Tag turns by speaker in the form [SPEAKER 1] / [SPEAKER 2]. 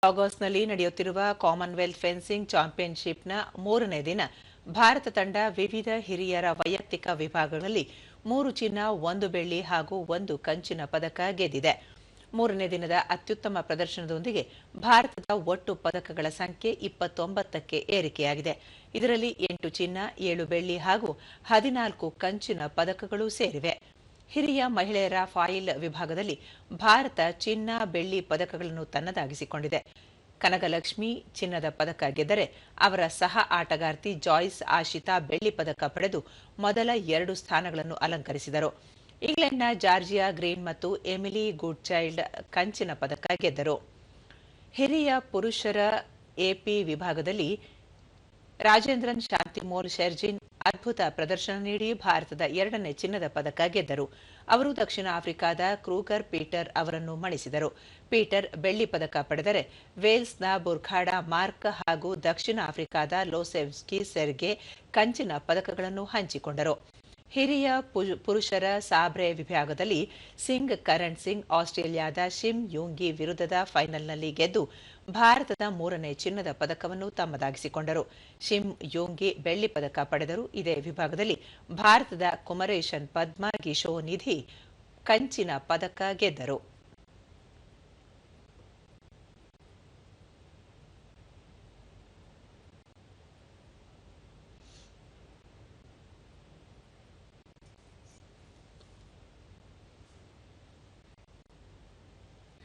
[SPEAKER 1] ಆಗಸ್ಟ್ನಲ್ಲಿ ನಡೆಯುತ್ತಿರುವ Commonwealth fencing ಚಾಂಪಿಯನ್ಶಿಪ್ನ 3ನೇ ದಿನ ಭಾರತ ತಂಡ ವಿವಿಧ ಹಿರಿಯರ ವೈಯಕ್ತಿಕ ವಿಭಾಗಗಳಲ್ಲಿ 3 ಚಿನ್ನ 1 ಬೆಳ್ಳಿ ಹಾಗೂ 1 ಕಂಚಿನ ಪದಕ ಗೆದ್ದಿದೆ. 3ನೇ ದಿನದ ಅತ್ಯುತ್ತಮ ಪ್ರದರ್ಶನದೊಂದಿಗೆ ಭಾರತದ ಒಟ್ಟು ಪದಕಗಳ ಸಂಖ್ಯೆ 29ಕ್ಕೆ ಏರಿಕೆಯಾಗಿದೆ. ಇದರಲ್ಲಿ 8 ಚಿನ್ನ 7 ಬೆಳ್ಳಿ ಹಾಗೂ 14 ಕಂಚಿನ ಪದಕಗಳು ಸೇರಿವೆ. ಹಿರಿಯ ಮಹಿಳೆಯರ ಫಾಯಿಲ್ ವಿಭಾಗದಲ್ಲಿ ಭಾರತ ಚಿನ್ನ ಬೆಳ್ಳಿ ಪದಕಗಳನ್ನು ತನ್ನದಾಗಿಸಿಕೊಂಡಿದೆ. ಕನಗಲಕ್ಷ್ಮಿ ಚಿನ್ನದ ಪದಕ ಗೆದ್ದರೆ ಅವರ ಸಹ ಆಟಗಾರ್ತಿ ಜಾಯ್ಸ್ ಆಶಿತಾ ಬೆಳ್ಳಿ ಪದಕ ಪಡೆದು ಮೊದಲ 2 ಸ್ಥಾನಗಳನ್ನು ಅಲಂಕರಿಸಿದರು. ಇಂಗ್ಲೆಂಡ್ನ ಜಾರ್ಜಿಯಾ ಗ್ರೀನ್ ಮತ್ತು ಎಮಿಲಿ ಗುಡ್ಚೈಲ್ಡ್ ಕಂಚಿನ ಪದಕ ಗೆದ್ದರು. ಹಿರಿಯ ಪುರುಷರ ಎಪಿ ವಿಭಾಗದಲ್ಲಿ ರಾಜೇಂದ್ರನ್ ಶಾಂತಿಮೋಲ್ ಶೆರ್ಜಿನ್ ಅದ್ಭುತ ಪ್ರದರ್ಶನ ನೀಡಿ ಭಾರತದ 2ನೇ ಚಿನ್ನದ ಪದಕ ಗೆದ್ದರು. ಅವರು ದಕ್ಷಿಣ ಆಫ್ರಿಕಾದ ಕ್ರೂಗರ್ ಪೀಟರ್ ಅವರನ್ನು ಮಣಿಸಿದರು. ಪೀಟರ್ ಬೆಳ್ಳಿ ಪದಕ ಪಡೆದರೆ ವೇಲ್ಸ್ನ ಬುರ್ಖಾಡಾ ಮಾರ್ಕ್ ಹಾಗೂ ದಕ್ಷಿಣ ಆಫ್ರಿಕಾದ ಲೋಸೆವ್ಸ್ಕಿ ಸೆರ್ಗೆ ಕಂಚಿನ ಪದಕಗಳನ್ನು ಹಂಚಿಕೊಂಡರು. ಹಿರಿಯ ಪುರುಷರ ಸಾಬ್ರೆ ವಿಭಾಗದಲ್ಲಿ ಸಿಂಗ್ ಕರಣ್ ಸಿಂಗ್ ಆಸ್ಟ್ರೇಲಿಯಾದ ಶಿಮ್ ಯೂಂಗಿ ವಿರುದ್ಧದ ಫೈನಲ್ನಲ್ಲಿ ಗೆದ್ದು ಭಾರತದ 3ನೇ ಚಿನ್ನದ ಪದಕವನ್ನು ತಮ್ಮದಾಗಿಸಿಕೊಂಡರು. ಶಿಮ್ ಯೂಂಗಿ ಬೆಳ್ಳಿ ಪದಕ ಪಡೆದರು. ಇದೇ ವಿಭಾಗದಲ್ಲಿ ಭಾರತದ ಕುಮರೇಶನ್ ಪದ್ಮ ಗಿಶೋ ನಿಧಿ ಕಂಚಿನ ಪದಕ ಗೆದ್ದರು.